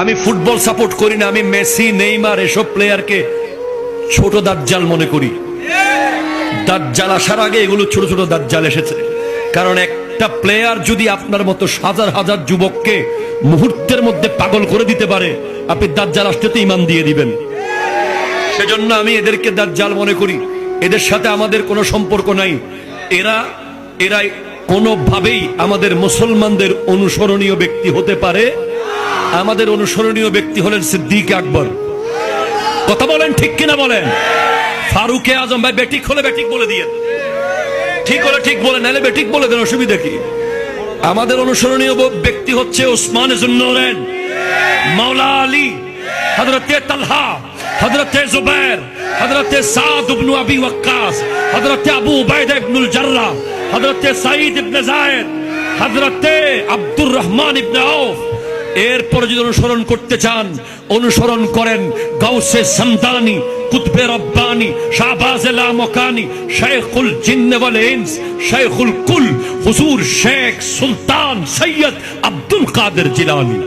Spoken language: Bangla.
আমি ফুটবল সাপোর্ট করি না, আমি মেসি নেইমার এসব প্লেয়ারকে ছোট দাজ্জাল মনে করি। দাজ্জাল আসার আগে এগুলো ছোট ছোট দাজ্জাল এসেছে। কারণ একটা প্লেয়ার যদি আপনার মতো হাজার হাজার যুবককে মুহূর্তের মধ্যে পাগল করে দিতে পারে, আপনি দাজ্জাল আসতে ঈমান দিয়ে দিবেন। সেজন্য আমি এদেরকে দাজ্জাল মনে করি। এদের সাথে আমাদের কোনো সম্পর্ক নাই। এরা কোনোভাবেই আমাদের মুসলমানদের অনুসরণীয় ব্যক্তি হতে পারে। আমাদের অনুসরণীয় ব্যক্তি হলেন সিদ্দিক আকবর। কথা বলেন ঠিক কিনা বলেন? ফারুকে আজম ভাই বেঠিক হলে বেঠিক বলে দিয়ে, ঠিক হলে ঠিক বলে, নাহলে বেঠিক বলে দেন, অসুবিধা কি? আমাদের অনুসরণীয় ব্যক্তি হচ্ছে উসমান জুন্নুরাইন, মাওলা আলী, হযরতে তালহা, হযরতে জুবায়ের, হযরতে সাদ ইবনে আবি ওয়াক্কাস, হযরতে আবু উবাইদা ইবনুল জাররাহ, হযরতে সাঈদ ইবনে যায়েদ, হযরতে আব্দুর রহমান ইবনে আউফ। এরপরে যদি অনুসরণ করতে চান, অনুসরণ করেন গাউসে সামদানি, কুতবে রব্বানি, শাহবাজ লামকানি, শেখুল জিন্ন ওয়াল ইনস, শেখুল কুল, হুজুর শেখ সুলতান সৈয়দ আব্দুল কাদের জিলানী।